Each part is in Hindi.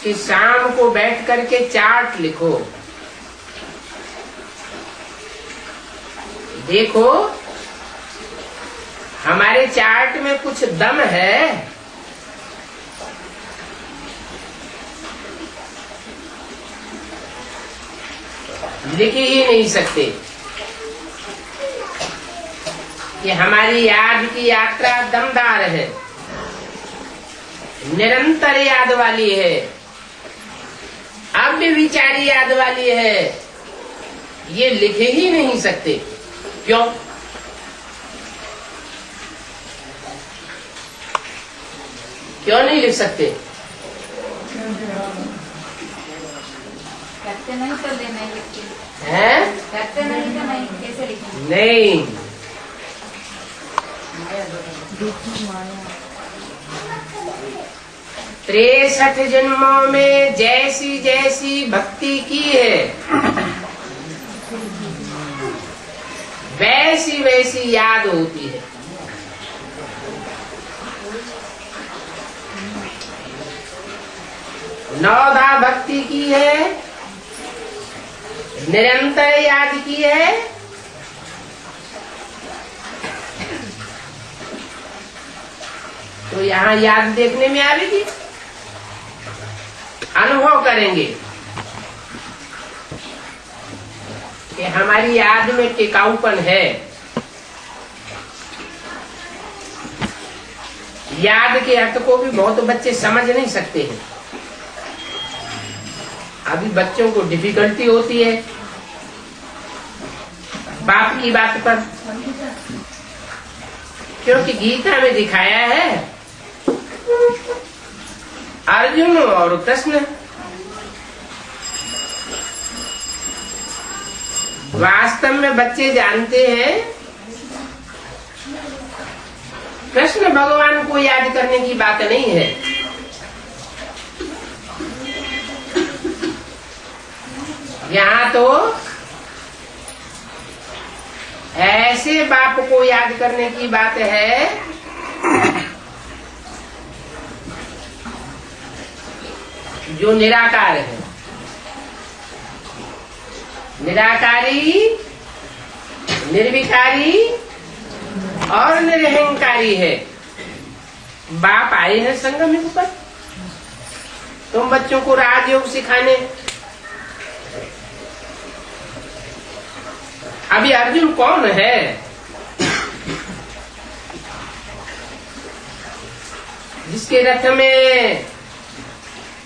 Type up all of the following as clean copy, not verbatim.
कि शाम को बैठ करके चार्ट लिखो। देखो हमारे चार्ट में कुछ दम है। लिख ही नहीं सकते कि हमारी याद की यात्रा दमदार है, निरंतर याद वाली है, अव्यभिचारी याद वाली है। ये लिख ही नहीं सकते। क्यों? क्यों नहीं लिख सकते? करते नहीं तो नहीं लिखते हैं? करते नहीं तो नहीं कैसे लिखेंगे? नहीं, 63 जन्मों में जैसी जैसी भक्ति की है वैसी वैसी याद होती है। नौधा भक्ति की है, निरंतर याद की है, तो यहाँ याद देखने में आएगी। अनुभव करेंगे कि हमारी याद में टिकाऊपन है। याद के अर्थ को भी बहुत बच्चे समझ नहीं सकते हैं। अभी बच्चों को डिफिकल्टी होती है बाप की बात पर, क्योंकि गीता में दिखाया है अर्जुन और कृष्ण वास्तव में बच्चे जानते हैं कृष्ण भगवान को याद करने की बात नहीं है। यहाँ तो ऐसे बाप को याद करने की बात है जो निराकार है, निराकारी, निर्विकारी और निरहंकारी है। बाप आए हैं संगम युग पर तुम बच्चों को राजयोग सिखाने। अभी अर्जुन कौन है? जिसके रथ में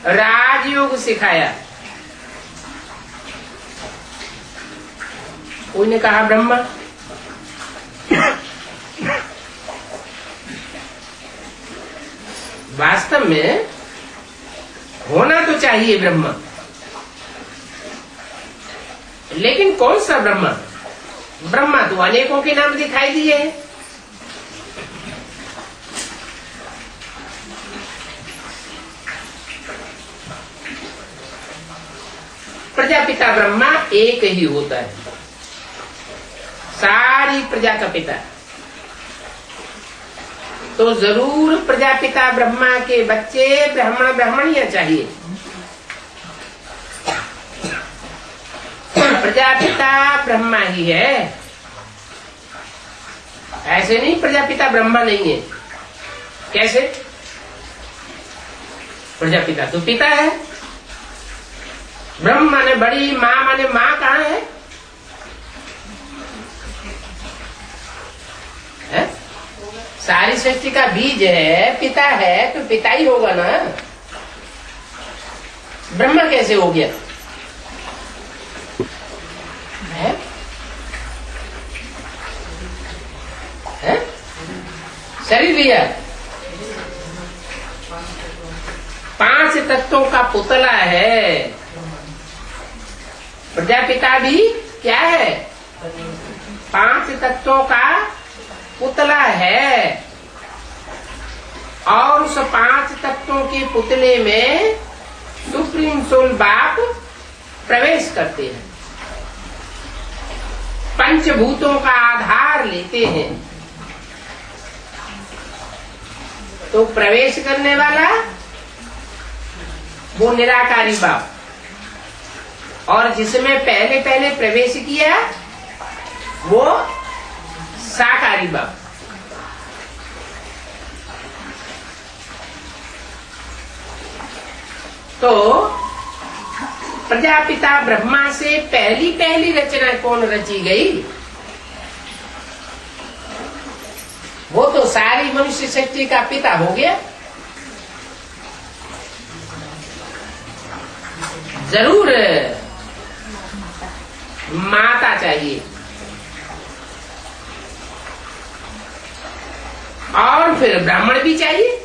राजयोग सिखाया। कोई ने कहा ब्रह्मा, वास्तव में होना तो चाहिए ब्रह्मा, लेकिन कौन सा ब्रह्मा? ब्रह्मा तो अनेकों के नाम दिखाई दिए हैं। प्रजापिता ब्रह्मा एक ही होता है, सारी प्रजा का पिता। तो जरूर प्रजापिता ब्रह्मा के बच्चे ब्राह्मण ब्राह्मणियां चाहिए। प्रजापिता ब्रह्मा ही है, ऐसे नहीं प्रजापिता ब्रह्मा नहीं है। कैसे? प्रजापिता तो पिता है, ब्रह्म माने बड़ी, माँ माने माँ कहाँ है? सारी सृष्टि का बीज है, पिता है, तो पिता ही होगा ना। ब्रह्मा कैसे हो गया? शरीर लिया, 5 तत्वों का पुतला है। प्रजापिता भी क्या है? 5 तत्वों का पुतला है। और उस 5 तत्वों के पुतले में सुप्रीम सोल बाप प्रवेश करते हैं, पंचभूतों का आधार लेते हैं। तो प्रवेश करने वाला वो निराकारी बाप, और जिसमें पहले पहले प्रवेश किया वो साकारी बाप। तो प्रजापिता ब्रह्मा से पहली पहली रचना कौन रची गई? वो तो सारी मनुष्य शक्ति का पिता हो गया। जरूर माता चाहिए, और फिर ब्राह्मण भी चाहिए।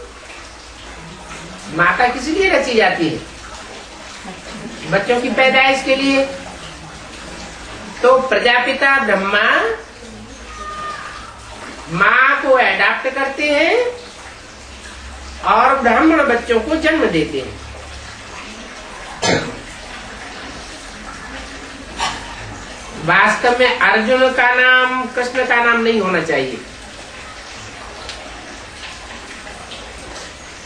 माता किस लिए रची जाती है? बच्चों की पैदाइश के लिए। तो प्रजापिता ब्रह्मा माँ को अडॉप्ट करते हैं और ब्राह्मण बच्चों को जन्म देते हैं। वास्तव में अर्जुन का नाम कृष्ण का नाम नहीं होना चाहिए।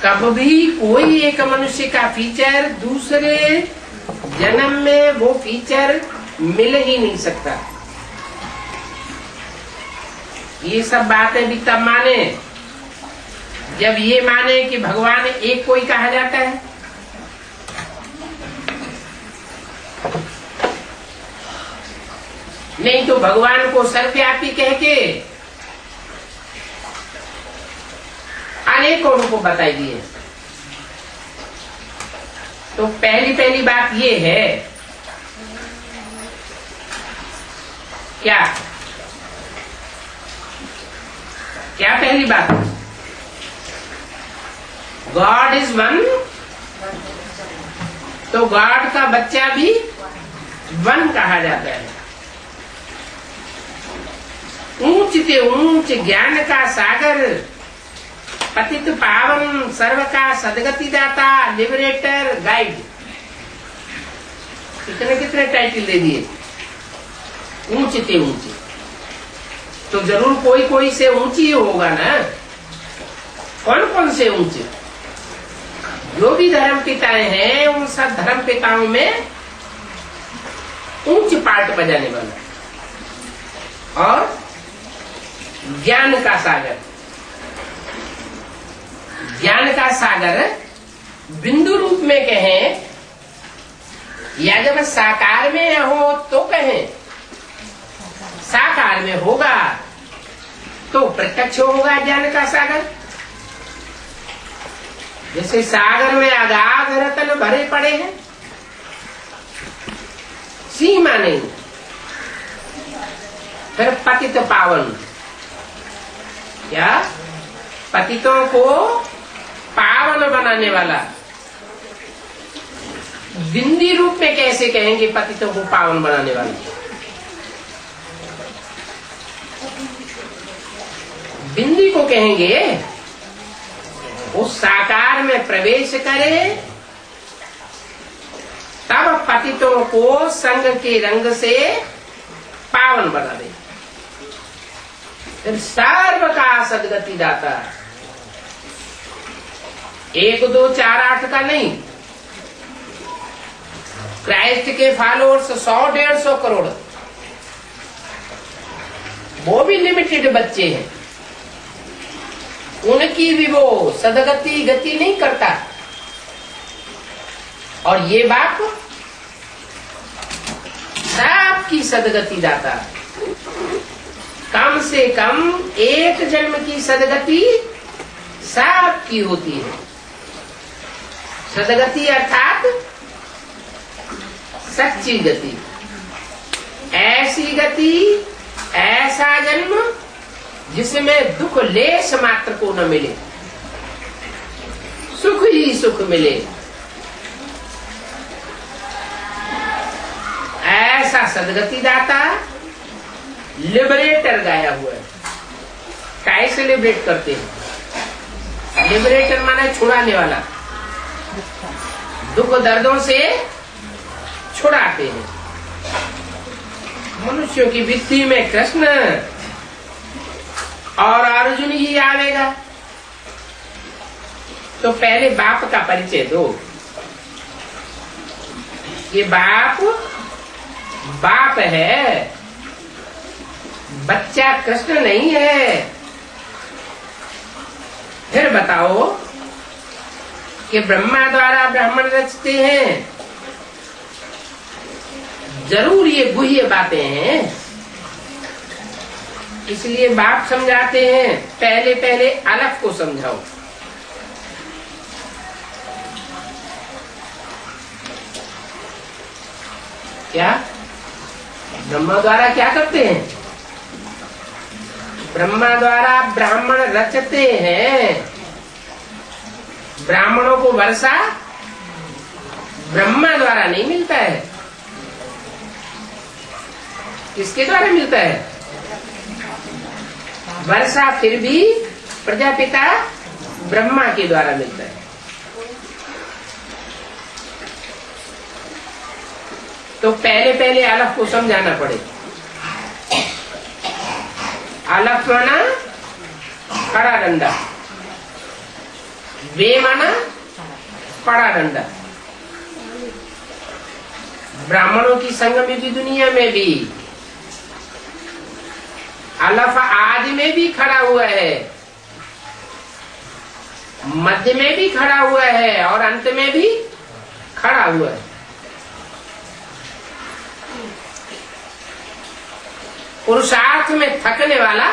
कभी कोई एक मनुष्य का फीचर दूसरे जन्म में वो फीचर मिल ही नहीं सकता। ये सब बातें भी तब माने जब ये माने कि भगवान एक कोई कहा जाता है। नहीं तो भगवान को सर्वव्यापी कह के अनेकों रूप बताई दिए। तो पहली पहली बात ये है, क्या क्या पहली बात? गॉड इज वन, तो गॉड का बच्चा भी वन कहा जाता है। ऊंच से ऊंच ज्ञान का सागर, पतित पावन, सर्व का सदगति दाता, लिबरेटर, गाइड, कितने कितने टाइटल दे दिए। ऊंच से ऊंचे, तो जरूर कोई कोई से ऊंची होगा ना। कौन कौन से ऊंचे? जो भी धर्म पिताएं हैं उन सब धर्म पिताओं में ऊंच पार्ट बजाने वाला। और ज्ञान का सागर, ज्ञान का सागर बिंदु रूप में कहें या जब साकार में हो तो कहें। साकार में होगा तो प्रत्यक्ष होगा ज्ञान का सागर। जैसे सागर में अगाध रतन भरे पड़े हैं, सीमा नहीं। फिर पतित पावन, क्या? पतितों को पावन बनाने वाला। बिंदी रूप में कैसे कहेंगे पतितों को पावन बनाने वाला? बिंदी को कहेंगे उस साकार में प्रवेश करे तब पतितों को संग के रंग से पावन बना दे। फिर सर्व का सदगति दाता, 1 2 4 8 का नहीं। क्राइस्ट के फॉलोअर्स 100-150 करोड़, वो भी लिमिटेड बच्चे हैं। उनकी भी वो सदगति गति नहीं करता। और ये बाप सबकी सदगति दाता। कम से कम एक जन्म की सदगति सबकी होती है। सदगति अर्थात सच्ची गति, ऐसी गति, ऐसा जन्म जिसमें दुख लेश मात्र को न मिले, सुख ही सुख मिले। ऐसा सदगति दाता लिबरेटर गाया हुआ है। कैसे लिबरेट करते हैं? लिबरेटर माने छुड़ाने वाला, दुख दर्दों से छुड़ाते हैं। मनुष्यों की बुद्धि में कृष्ण और अर्जुन ही आवेगा। तो पहले बाप का परिचय दो। ये बाप बाप है, बच्चा कृष्ण नहीं है। फिर बताओ कि ब्रह्मा द्वारा ब्राह्मण रचते हैं, जरूर ये गुह्य बातें हैं, इसलिए बाप समझाते हैं पहले पहले अलग को समझाओ। क्या ब्रह्मा द्वारा क्या करते हैं? ब्रह्मा द्वारा ब्राह्मण रचते हैं। ब्राह्मणों को वर्षा ब्रह्मा द्वारा नहीं मिलता है, किसके द्वारा मिलता है? वर्षा फिर भी प्रजापिता ब्रह्मा के द्वारा मिलता है। तो पहले पहले अलग को समझाना पड़े। अलग माना खड़ा डंडा, वे माना पड़ा डंडा। ब्राह्मणों की संगम की दुनिया में भी अलफ आदि में भी खड़ा हुआ है, मध्य में भी खड़ा हुआ है और अंत में भी खड़ा हुआ है। पुरुषार्थ में थकने वाला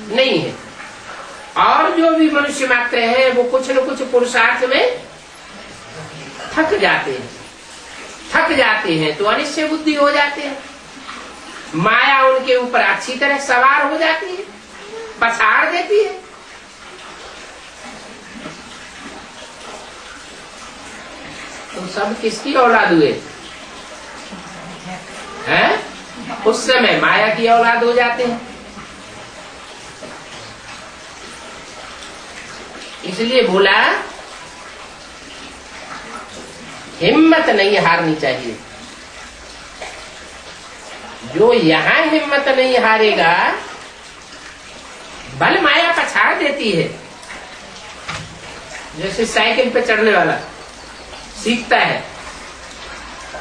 नहीं है। और जो भी मनुष्य मात्र हैं वो कुछ न कुछ पुरुषार्थ में थक जाते हैं। थक जाते हैं तो अनिश्चय बुद्धि हो जाते हैं, माया उनके ऊपर अच्छी तरह सवार हो जाती है, पछाड़ देती है। तो सब किसकी औलाद हुए हैं? उस समय माया की औलाद हो जाते हैं। इसलिए बोला हिम्मत नहीं हारनी चाहिए। जो यहाँ हिम्मत नहीं हारेगा, बल माया पछाड़ देती है। जैसे साइकिल पे चढ़ने वाला सीखता है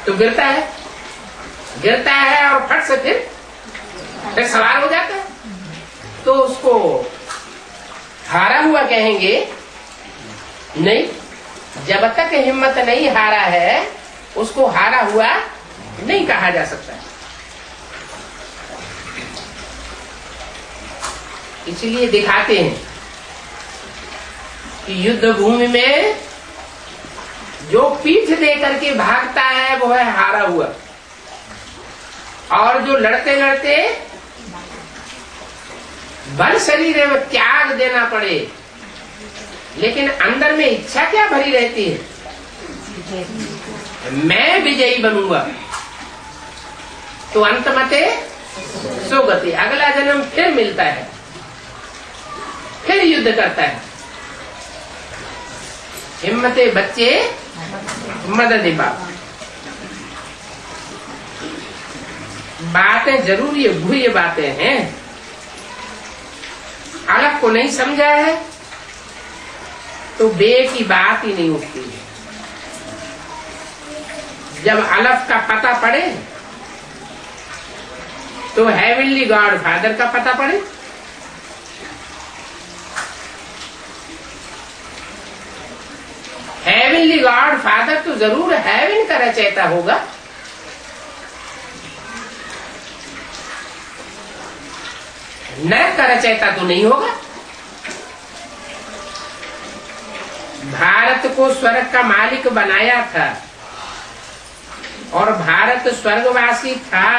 तो गिरता है और फट से फिर सवार हो जाता है, तो उसको हारा हुआ कहेंगे नहीं। जब तक हिम्मत नहीं हारा है उसको हारा हुआ नहीं कहा जा सकता। इसलिए दिखाते हैं कि युद्ध भूमि में जो पीठ दे करके भागता है वो है हारा हुआ, और जो लड़ते लड़ते बल शरीर में त्याग देना पड़े लेकिन अंदर में इच्छा क्या भरी रहती है, मैं विजयी बनूंगा, तो अंत मते सो गति, अगला जन्म फिर मिलता है, फिर युद्ध करता है। हिम्मते बच्चे मदद बाप। बातें जरूर ये गुह्य बातें हैं, अलग को नहीं समझा है तो बे की बात ही नहीं उठती है। जब अलफ का पता पड़े तो हेवनली गॉड फादर का पता पड़े। हेवनली गॉड फादर तो जरूर हेवन का रचयिता होगा, नरक का रचयिता तो नहीं होगा। भारत को स्वर्ग का मालिक बनाया था और भारत स्वर्गवासी था।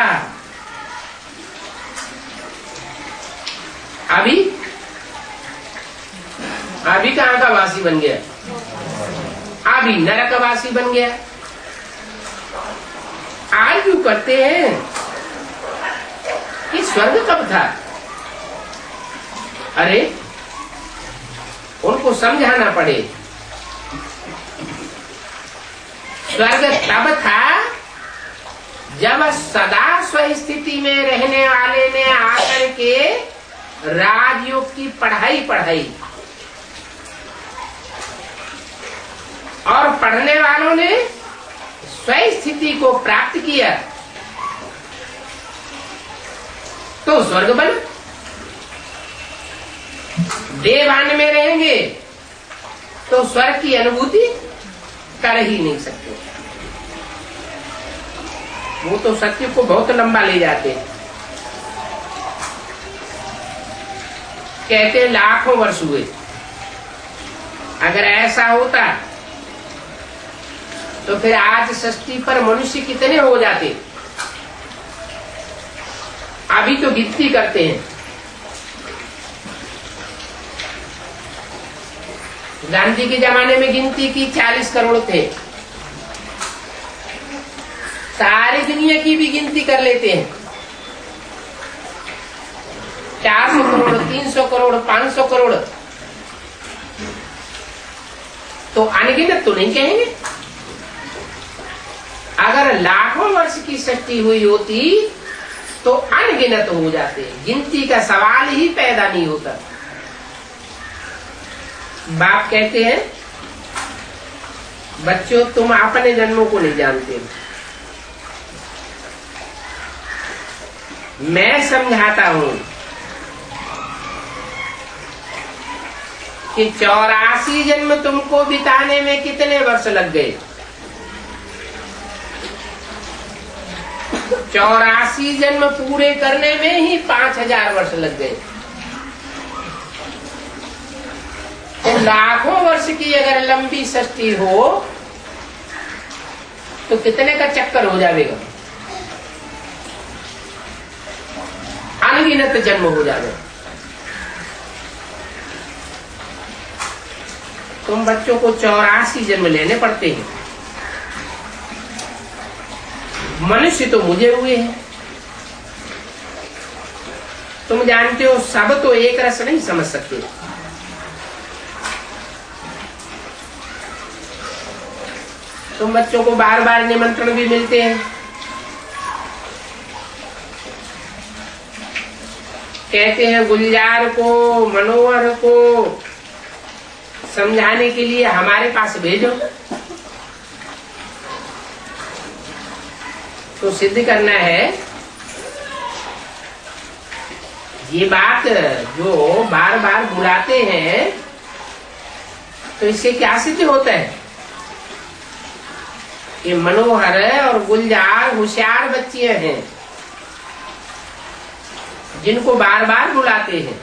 अभी कहाँ का वासी बन गया? अभी नरकवासी बन गया। आर्ग्यू करते हैं कि स्वर्ग कब था। अरे उनको समझाना पड़े, स्वर्ग तब था जब सदा स्वस्थिति में रहने वाले ने आकर के राजयोग की पढ़ाई और पढ़ने वालों ने स्वस्थिति को प्राप्त किया तो स्वर्ग बना। देवान में रहेंगे तो स्वर्ग की अनुभूति कर ही नहीं सकते। वो तो सत्य को बहुत लंबा ले जाते हैं। कहते लाखों वर्ष हुए। अगर ऐसा होता तो फिर आज सृष्टि पर मनुष्य कितने हो जाते। अभी तो गिनती करते हैं। गांधी के जमाने में गिनती की 40 करोड़ थे। सारी दुनिया की भी गिनती कर लेते हैं। 400 करोड़, 300 करोड़, 500 करोड़, तो अनगिनत तो नहीं कहेंगे। अगर लाखों वर्ष की सृष्टि हुई होती तो अनगिनत हो जाते। गिनती का सवाल ही पैदा नहीं होता। बाप कहते हैं बच्चों तुम अपने जन्मों को नहीं जानते, मैं समझाता हूं कि 84 जन्म तुमको बिताने में कितने वर्ष लग गए। 84 जन्म पूरे करने में ही 5000 वर्ष लग गए। तो लाखों वर्ष की अगर लंबी सृष्टि हो तो कितने का चक्कर हो जाएगा। अनगिनत जन्म हो जाएगा। तुम बच्चों को 84 जन्म लेने पड़ते हैं। मनुष्य तो मुझे हुए हैं। तुम जानते हो सब तो एक रस नहीं समझ सकते। तुम बच्चों को बार बार निमंत्रण भी मिलते हैं। कहते हैं गुलजार को, मनोहर को समझाने के लिए हमारे पास भेजो। तो सिद्ध करना है ये बात जो बार बार बुलाते हैं, तो इससे क्या सिद्ध होता है कि मनोहर और गुलजार होशियार बच्चे हैं जिनको बार बार बुलाते हैं।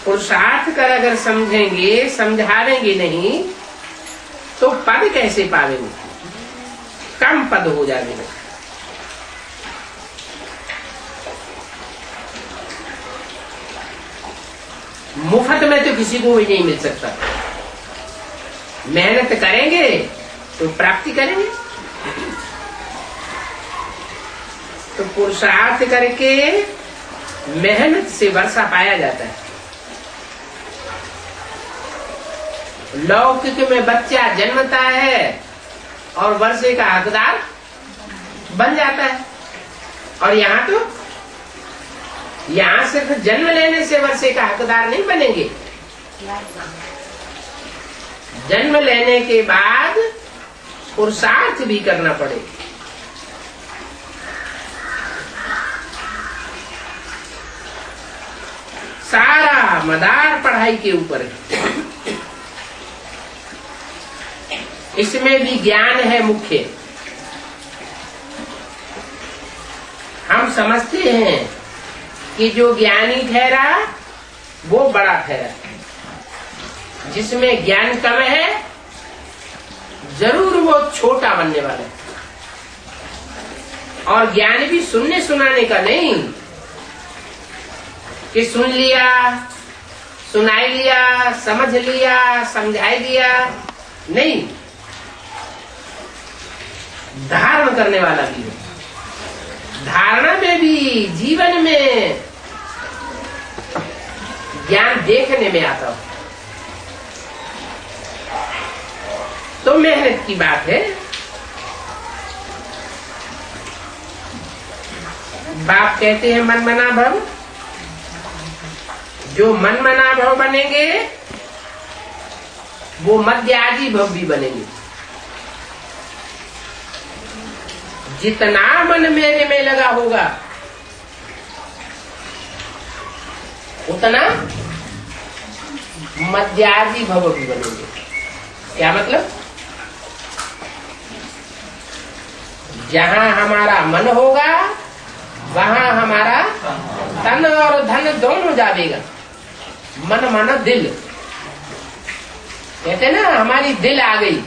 पुरुषार्थ कर अगर समझेंगे, समझावेंगे नहीं तो पद कैसे पावेंगे, कम पद हो जाएंगे। मुफ्त में तो किसी को भी नहीं मिल सकता। मेहनत करेंगे तो प्राप्ति करेंगे। तो पुरुषार्थ करके मेहनत से वर्षा पाया जाता है। लौकिक में बच्चा जन्मता है और वर्षे का हकदार बन जाता है, और यहाँ सिर्फ जन्म लेने से वर्षे का हकदार नहीं बनेंगे। जन्म लेने के बाद पुरुषार्थ भी करना पड़ेगा। सारा मदार पढ़ाई के ऊपर है। इसमें भी ज्ञान है मुख्य। हम समझते हैं कि जो ज्ञानी ठहरा वो बड़ा ठहरा। जिसमें ज्ञान कम है जरूर वो छोटा बनने वाला है। और ज्ञान भी सुनने सुनाने का नहीं कि सुन लिया, सुनाई लिया, समझ लिया, समझाई दिया, नहीं, धारण करने वाला भी है। धारणा में भी, जीवन में ज्ञान देखने में आता हो तो मेहनत की बात है। बाप कहते हैं मन मना भव। जो मन मना भव बनेंगे वो मध्य आदि भव भी बनेंगे। जितना मन मेरे में लगा होगा उतना मध्यादि भव भी बनेंगे। क्या मतलब? जहां हमारा मन होगा वहां हमारा तन और धन दोनों जावेगा। मन दिल, कहते ना हमारी दिल आ गई,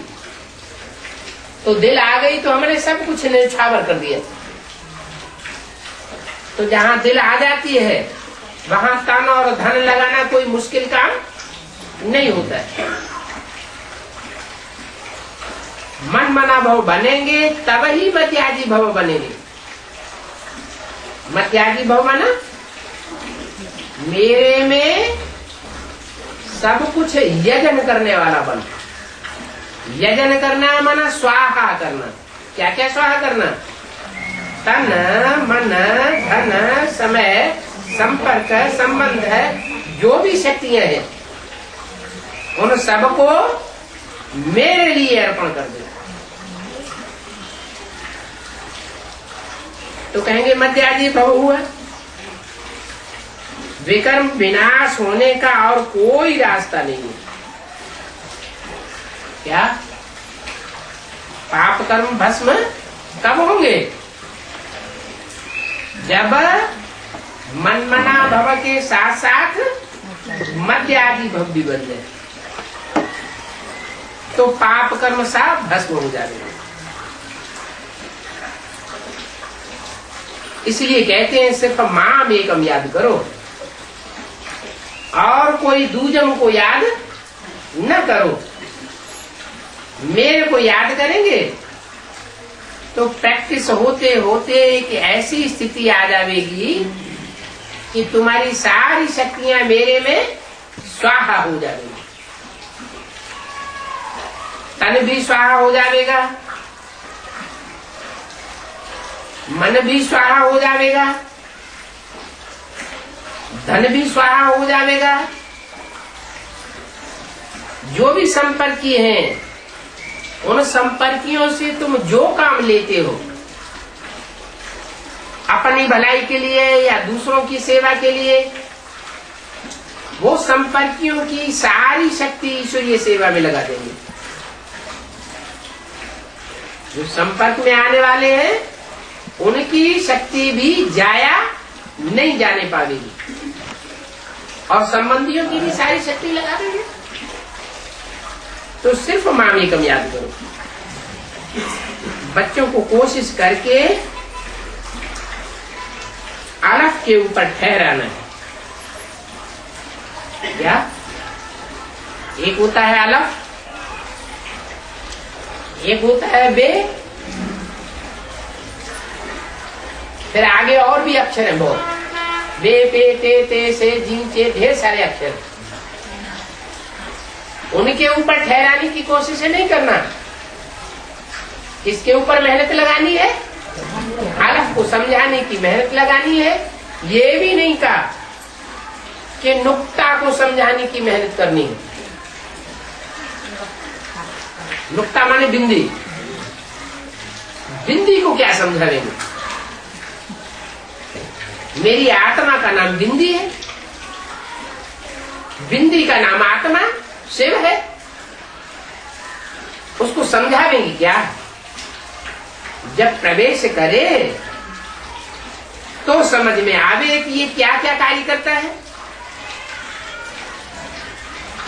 तो दिल आ गई तो हमने सब कुछ न्यौछावर कर दिया। तो जहां दिल आ जाती है वहां तन और धन लगाना कोई मुश्किल काम नहीं होता है। मन मना भव बनेंगे तब ही मध्यादि भव बनेंगे। मध्यादि भव माना मेरे में सब कुछ यजन करने वाला बन। यजन करना माना स्वाहा करना। क्या क्या स्वाहा करना? तन मन धन समय संपर्क संबंध है, जो भी शक्तियां हैं उन सबको मेरे लिए अर्पण कर दे। तो कहेंगे मध्यादि भव हुआ। विकर्म विनाश होने का और कोई रास्ता नहीं है। क्या? पाप कर्म भस्म कब होंगे? जब मनमना भव के साथ साथ मध्यादि भव भी बन जाए तो पाप कर्म सब भस्म हो जाएगा। इसलिए कहते हैं सिर्फ माम एकम याद करो और कोई दूजम को याद न करो। मेरे को याद करेंगे तो प्रैक्टिस होते होते एक ऐसी स्थिति आ जाएगी कि तुम्हारी सारी शक्तियां मेरे में स्वाहा हो जाएगी। तन भी स्वाहा हो जाएगा, मन भी स्वाहा हो जाएगा, धन भी स्वाहा हो जाएगा। जो भी संपर्की हैं उन संपर्कियों से तुम जो काम लेते हो अपनी भलाई के लिए या दूसरों की सेवा के लिए, वो संपर्कियों की सारी शक्ति ईश्वरीय सेवा में लगा देंगे। जो संपर्क में आने वाले हैं उनकी शक्ति भी जाया नहीं जाने पाएगी और संबंधियों की भी सारी शक्ति लगा देंगे। तो सिर्फ मामी कम याद करो। बच्चों को कोशिश करके अलफ के ऊपर ठहराना है। क्या? एक होता है अलफ, एक होता है बे, फिर आगे और भी अक्षर है बहुत। बे पे ते ते से जीन चे ढेर सारे अक्षर। उनके ऊपर ठहराने की कोशिश नहीं करना। किसके ऊपर मेहनत लगानी है? अलफ को समझाने की मेहनत लगानी है। ये भी नहीं कहा कि नुक्ता को समझाने की मेहनत करनी है। नुक्ता माने बिंदी। बिंदी को क्या समझाएंगे? मेरी आत्मा का नाम बिंदी है, बिंदी का नाम आत्मा शिव है। उसको समझावेंगी क्या? जब प्रवेश करे तो समझ में आवे कि ये क्या क्या कार्य करता है,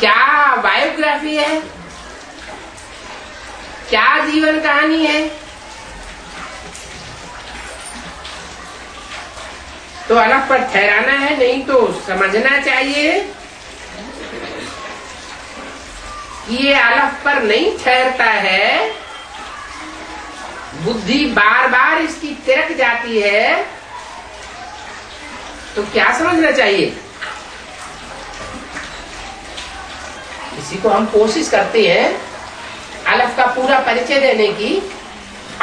क्या बायोग्राफी है, क्या जीवन कहानी है। तो अलग पर ठहराना है, नहीं तो समझना चाहिए कि ये अलग पर नहीं ठहरता है। बुद्धि बार बार इसकी तिरक जाती है। तो क्या समझना चाहिए? किसी को हम कोशिश करते हैं अलफ का पूरा परिचय देने की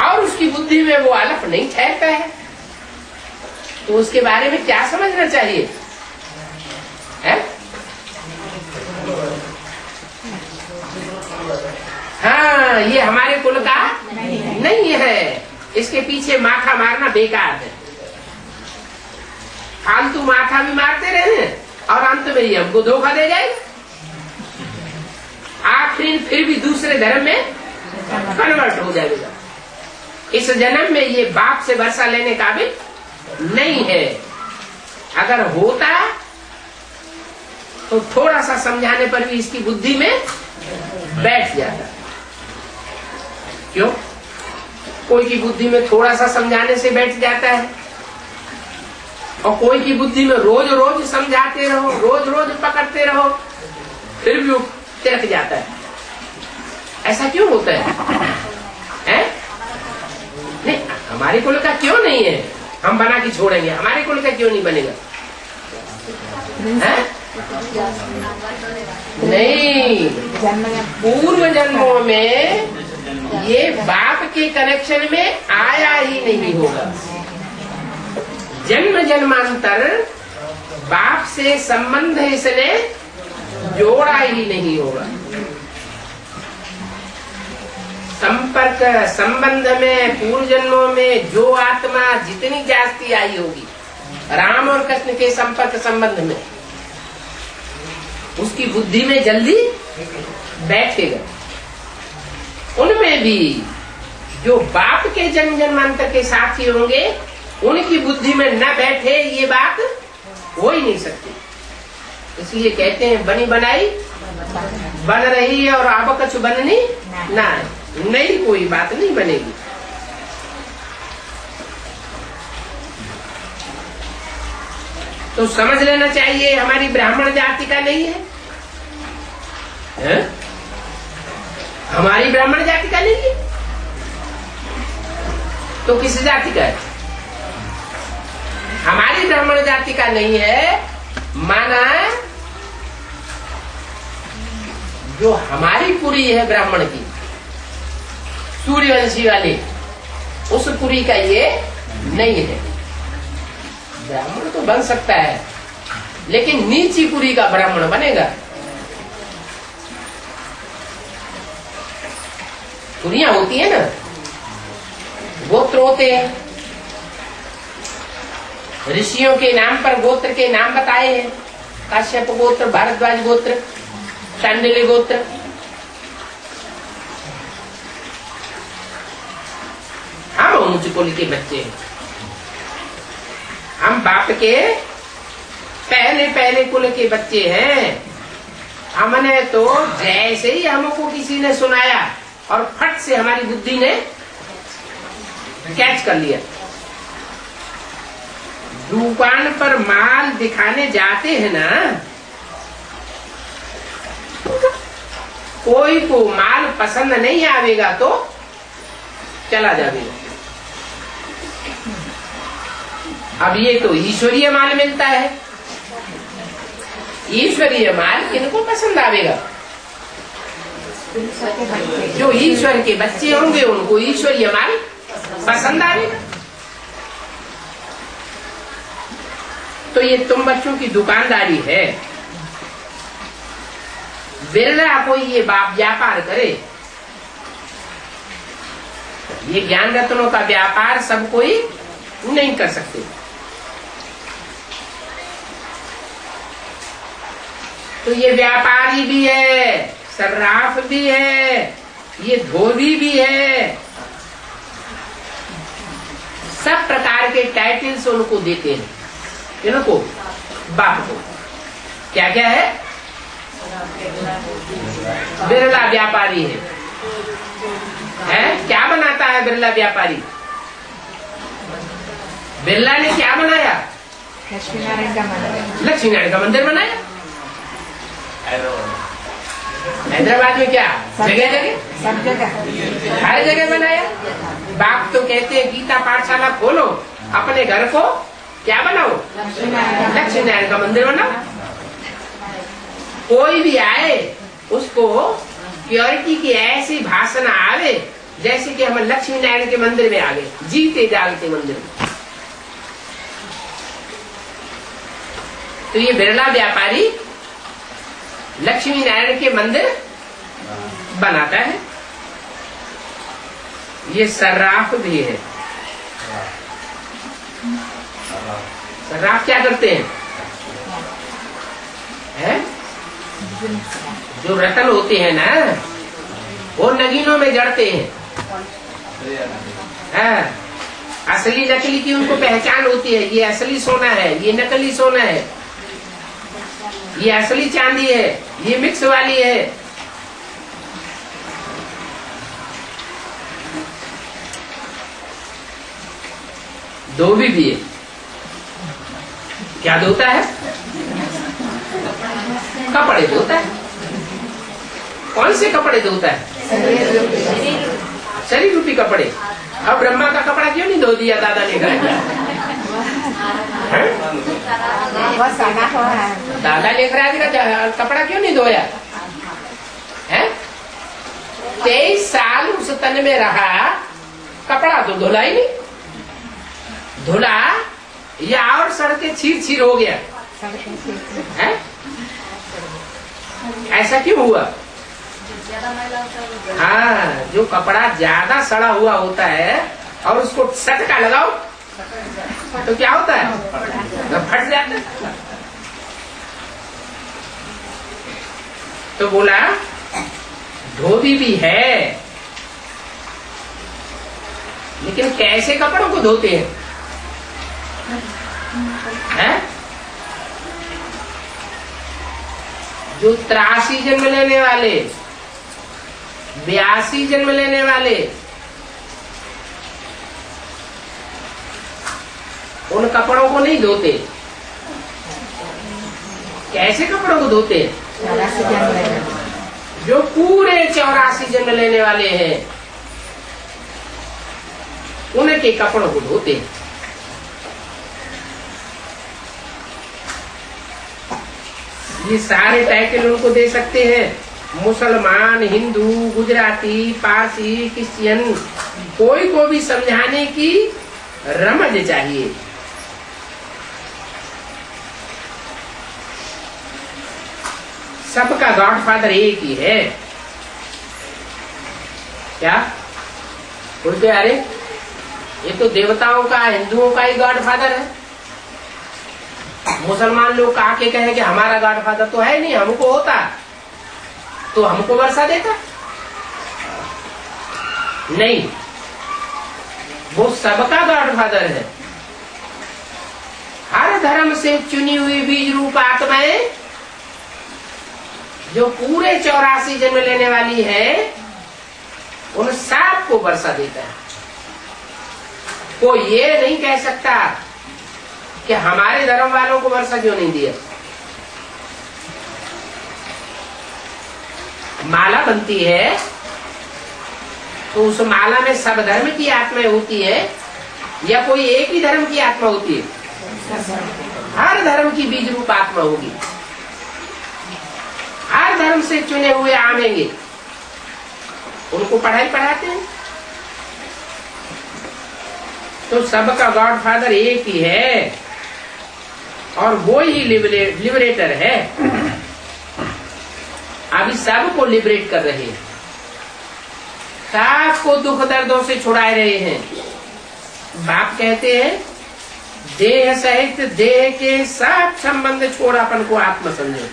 और उसकी बुद्धि में वो अलफ नहीं ठहरता है, तो उसके बारे में क्या समझना चाहिए? है? हाँ, ये हमारे कुल का नहीं है। इसके पीछे माथा मारना बेकार है। फालतू माथा भी मारते रहे और अंत में ये हमको धोखा दे जाएगा। आखिर फिर भी दूसरे धर्म में कन्वर्ट हो जाएगा। इस जन्म में ये बाप से वर्षा लेने काबिल नहीं है। अगर होता तो थोड़ा सा समझाने पर भी इसकी बुद्धि में बैठ जाता। क्यों? कोई की बुद्धि में थोड़ा सा समझाने से बैठ जाता है और कोई की बुद्धि में रोज रोज समझाते रहो, रोज रोज पकड़ते रहो, फिर भी वो तिरक जाता है। ऐसा क्यों होता है? नहीं, हमारे कुल का क्यों नहीं है? हम बना के छोड़ेंगे, हमारे कुल का क्यों नहीं बनेगा? है? नहीं, पूर्व जन्मों में ये बाप के कनेक्शन में आया ही नहीं होगा। जन्म जन्मांतर बाप से संबंध इसने जोड़ा ही नहीं होगा। संपर्क संबंध में पूर्व जन्मों में जो आत्मा जितनी जास्ती आई होगी राम और कृष्ण के संपर्क संबंध में, उसकी बुद्धि में जल्दी बैठेगा। उनमें भी जो बाप के जन्म जन्मांतर के साथी होंगे उनकी बुद्धि में न बैठे ये बात हो ही नहीं सकती। इसलिए कहते हैं बनी बनाई बन रही है और अब कछु बननी ना, नई कोई बात नहीं बनेगी। तो समझ लेना चाहिए हमारी ब्राह्मण जाति का नहीं है, हमारी ब्राह्मण जाति का नहीं है तो किस जाति का है? हमारी ब्राह्मण जाति का नहीं है, माना जो हमारी पुरी है ब्राह्मण की, सूर्यवंशी वाली, उस पुरी का ये नहीं है। ब्राह्मण तो बन सकता है लेकिन नीची पुरी का ब्राह्मण बनेगा। पुरियां होती है ना, गोत्र होते हैं, ऋषियों के नाम पर गोत्र के नाम बताए हैं। काश्यप गोत्र, भारद्वाज गोत्र, शांडिल्य गोत्र। हम ऊंच कुल के बच्चे हैं, हम बाप के पहले पहले कुल के बच्चे हैं। हमने तो जैसे ही हमको किसी ने सुनाया और फट से हमारी बुद्धि ने कैच कर लिया। दुकान पर माल दिखाने जाते हैं ना, कोई को माल पसंद नहीं आवेगा तो चला जाएगा। अब ये तो ईश्वरीय माल मिलता है, ईश्वरीय माल किनको पसंद आवेगा? जो ईश्वर के बच्चे होंगे उनको ईश्वरीय माल पसंद आवेगा। तो ये तुम बच्चों की दुकानदारी है। बिरला कोई ये व्यापार करे। ये ज्ञान रत्नों का व्यापार सब कोई नहीं कर सकते। तो ये व्यापारी भी है, सर्राफ भी है, ये धोबी भी है, सब प्रकार के टाइटल्स उनको देते हैं। इनको बाप को क्या क्या है? बिरला व्यापारी है? क्या बनाता है बिरला व्यापारी? बिरला ने क्या बनाया? लक्ष्मी नारायण का मंदिर बनाया। हैदराबाद में क्या जगह जगह सब जगह हर जगह बनाया। बाप तो कहते हैं गीता पाठशाला खोलो, अपने घर को क्या बनाओ? लक्ष्मी नारायण का मंदिर बनाओ। कोई भी आए उसको प्योरिटी की ऐसी भाषण आवे जैसे कि हम लक्ष्मी नारायण के मंदिर में आ गए, जीते जागते मंदिर में। तो ये बिरला व्यापारी लक्ष्मी नारायण के मंदिर बनाता है। ये सर्राफ भी है। सर्राफ क्या करते हैं? है? जो रतन होते हैं ना, वो नगीनों में जड़ते हैं। असली नकली की उनको पहचान होती है। ये असली सोना है, ये नकली सोना है, ये असली चांदी है, ये मिक्स वाली है। धोबी भी है। क्या धोता है? कपड़े धोता है। कौन से कपड़े धोता है? शरीर रूपी कपड़े। अब ब्रह्मा का कपड़ा क्यों नहीं धो दिया दादा ने कहा? दादा लेकर आया कपड़ा क्यों नहीं धोया है? 23 साल उस तन में रहा, कपड़ा तो धुला ही नहीं। धुला या और सड़के छीर छीर हो गया है? ऐसा क्यों हुआ? हाँ, जो कपड़ा ज्यादा सड़ा हुआ होता है और उसको सटका लगाओ तो क्या होता है? तो फट जाता है। तो बोला धोबी भी है, लेकिन कैसे कपड़ों को धोते हैं? है? जो 83 जन्म लेने वाले, 82 जन्म लेने वाले, उन कपड़ों को नहीं धोते। कैसे कपड़ों को धोते? जो पूरे 84 जन्म लेने वाले हैं, उनके कपड़ों को धोते। ये सारे टाइटल उनको दे सकते हैं। मुसलमान, हिंदू, गुजराती, पारसी, क्रिश्चियन, कोई को भी समझाने की रमज चाहिए। सबका गॉडफादर एक ही है। क्या बोलते? अरे ये तो देवताओं का, हिंदुओं का ही गॉडफादर है। मुसलमान लोग आके कहे कि हमारा गॉडफादर तो है नहीं, हमको होता तो हमको वर्षा देता। नहीं, वो सबका गॉडफादर है। हर धर्म से चुनी हुई बीज रूप आत्माएं जो पूरे 84 जन्म लेने वाली है, उन सब को वर्षा देता है। कोई ये नहीं कह सकता कि हमारे धर्म वालों को वर्षा क्यों नहीं दिया। माला बनती है तो उस माला में सब धर्म की आत्माएं होती है या कोई एक ही धर्म की आत्मा होती है? हर धर्म की बीज रूप आत्मा होगी। हर धर्म से चुने हुए आवेंगे, उनको पढ़ाई पढ़ाते हैं। तो सबका गॉडफादर एक ही है और वो ही लिबरेटर है। अभी सबको लिबरेट कर रहे हैं, सबको दुख दर्दों से छुड़ा रहे हैं। बाप कहते हैं देह सहित देह के सब संबंध छोड़ अपन को आत्मा समझो।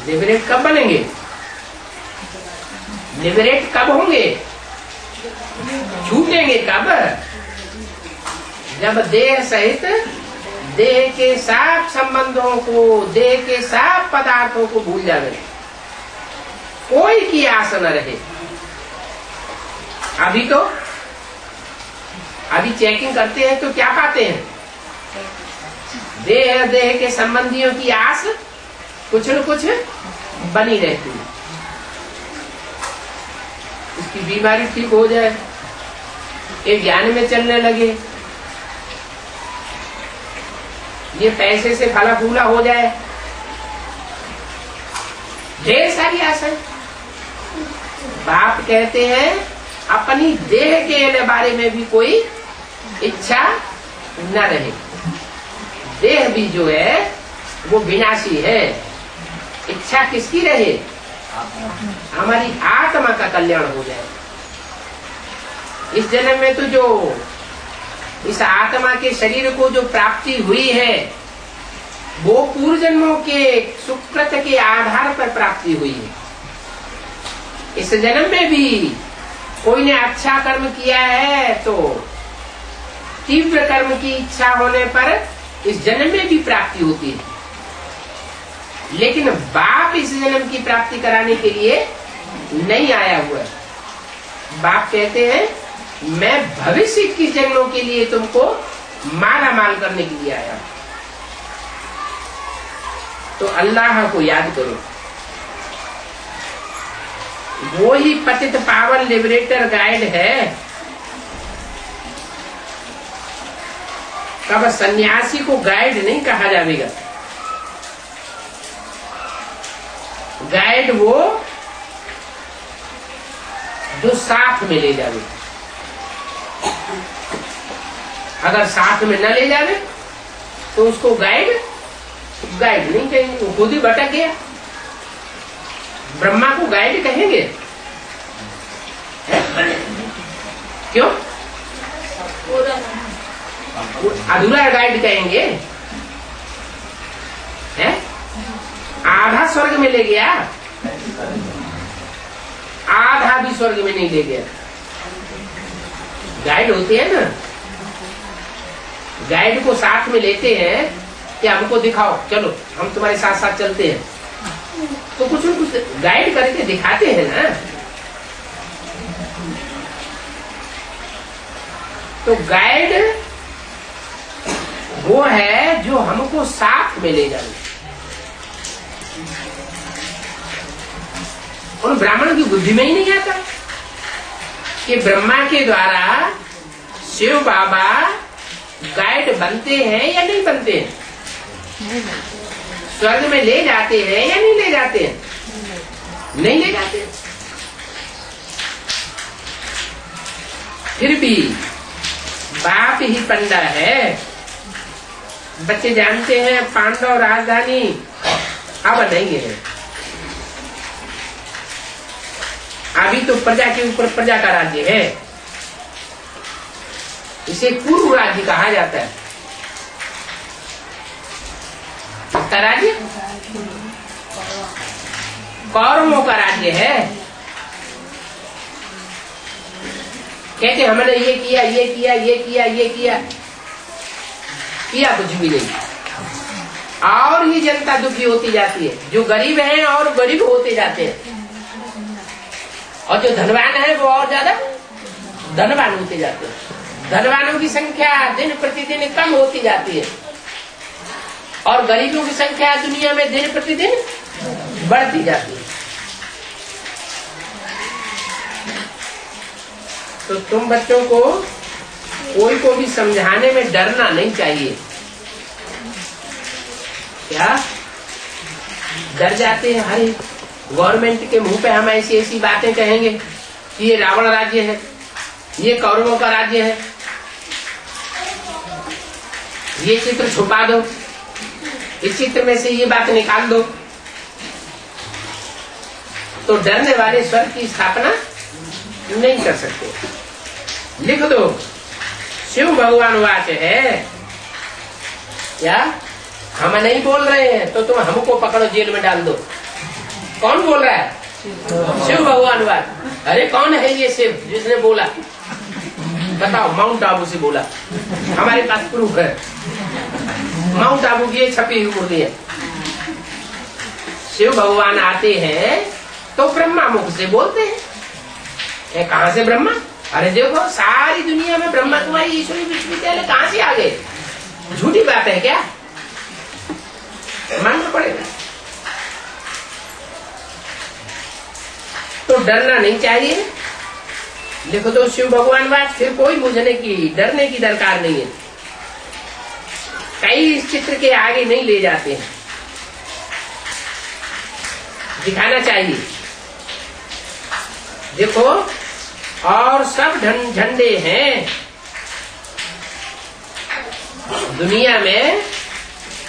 लिबरेट कब बनेंगे? लिबरेट कब होंगे? छूटेंगे कब? जब देह सहित देह के सब संबंधों को, देह के सब पदार्थों को भूल जावे, कोई की आस न रहे। अभी चेकिंग करते हैं तो क्या पाते हैं? देह देह के संबंधियों की आस कुछ न कुछ बनी रहती है। उसकी बीमारी ठीक हो जाए, ये ज्ञान में चलने लगे, ये पैसे से फला फूला हो जाए, ढेर सारी आशाएं। बाप कहते हैं अपनी देह के बारे में भी कोई इच्छा न रहे। देह भी जो है वो विनाशी है। इच्छा किसकी रहे? हमारी आत्मा का कल्याण हो जाए। इस जन्म में तो जो इस आत्मा के शरीर को जो प्राप्ति हुई है वो पूर्व जन्मों के सुकृत के आधार पर प्राप्ति हुई है। इस जन्म में भी कोई ने अच्छा कर्म किया है तो तीव्र कर्म की इच्छा होने पर इस जन्म में भी प्राप्ति होती है। लेकिन बाप इस जन्म की प्राप्ति कराने के लिए नहीं आया हुआ है। बाप कहते हैं मैं भविष्य के जन्मों के लिए तुमको माला माल करने के लिए आया। तो अल्लाह को याद करो, वो ही पतित पावन लिबरेटर गाइड है। कब सन्यासी को गाइड नहीं कहा जाएगा। गाइड वो जो साथ में ले जावे। अगर साथ में न ले जावे तो उसको गाइड नहीं कहेंगे, वो खुद ही भटक गया। ब्रह्मा को गाइड कहेंगे? क्यों? अधूरा गाइड कहेंगे। है? आधा स्वर्ग में ले गया, आधा भी स्वर्ग में नहीं ले गया। गाइड होते हैं ना, गाइड को साथ में लेते हैं कि हमको दिखाओ, चलो हम तुम्हारे साथ साथ चलते हैं, तो कुछ न कुछ गाइड करके दिखाते हैं ना। तो गाइड वो है जो हमको साथ में ले जाए। उन ब्राह्मण की बुद्धि में ही नहीं आता कि ब्रह्मा के द्वारा शिव बाबा गाइड बनते हैं या नहीं बनते हैं, स्वर्ग में ले जाते हैं या नहीं ले जाते हैं, नहीं ले जाते। फिर भी बाप ही पंडा है। बच्चे जानते हैं पांडव राजधानी अब नहीं है। अभी तो प्रजा के ऊपर प्रजा का राज्य है। इसे पूर्व राज्य कहा जाता है। किसका राज्य? कौरवों का राज्य है। कहते हमने ये किया, ये किया, ये किया, ये किया, किया कुछ भी नहीं। और ही जनता दुखी होती जाती है। जो गरीब हैं और गरीब होते जाते हैं, और जो धनवान है वो और ज्यादा धनवान होते जाते हैं। धनवानों की संख्या दिन प्रतिदिन कम होती जाती है और गरीबों की संख्या दुनिया में दिन प्रतिदिन बढ़ती जाती है। तो तुम बच्चों को कोई को भी समझाने में डरना नहीं चाहिए। क्या डर जाते हैं? हरे गवर्नमेंट के मुंह पे हम ऐसी ऐसी बातें कहेंगे कि ये रावण राज्य है, ये कौरवों का राज्य है, ये चित्र छुपा दो, इस चित्र में से ये बात निकाल दो। तो डरने वाले स्वर्ग की स्थापना नहीं कर सकते। लिख दो, शिव भगवान वाच है। क्या हम नहीं बोल रहे हैं तो तुम हमको पकड़ो, जेल में डाल दो। कौन बोल रहा है? शिव भगवान वाच। अरे कौन है ये शिव जिसने बोला? बताओ। माउंट आबू से बोला। हमारे पास प्रूफ है। माउंट आबू की छपी हुई मुर्गी है। शिव भगवान आते हैं तो ब्रह्मा मुख से बोलते हैं। कहाँ से ब्रह्मा? अरे देखो सारी दुनिया में ब्रह्मा तुम्हारी ईश्वरी विश्वविद्यालय कहाँ से आ गए? झूठी बात है क्या? मानना पड़ेगा। तो डरना नहीं चाहिए। देखो तो शिव भगवान बात, फिर कोई बुझने की डरने की दरकार नहीं है। कई इस चित्र के आगे नहीं ले जाते हैं, दिखाना चाहिए। देखो और सब झंडे हैं दुनिया में।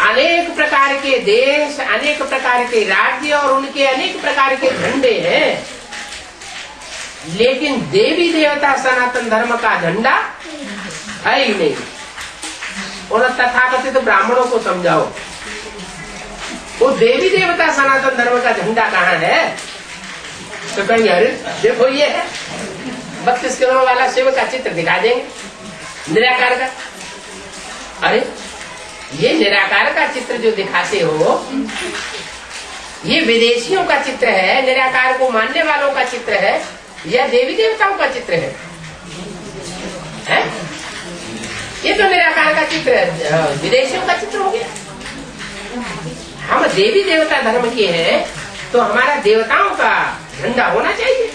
अनेक प्रकार के देश, अनेक प्रकार के राज्य और उनके अनेक प्रकार के झंडे हैं। लेकिन देवी देवता सनातन धर्म का झंडा है ही नहीं। और तथाकथित ब्राह्मणों को समझाओ वो देवी देवता सनातन धर्म का झंडा कहाँ है? तो कहीं अरे देखो ये है 32 किलो वाला शिव का चित्र दिखा देंगे निराकार का। अरे ये निराकार का चित्र जो दिखाते हो ये विदेशियों का चित्र है, निराकार को मानने वालों का चित्र है या देवी देवताओं का चित्र है? ये तो निराकार का चित्र है, विदेशियों का चित्र हो गया। हम देवी देवता धर्म के हैं तो हमारा देवताओं का झंडा होना चाहिए।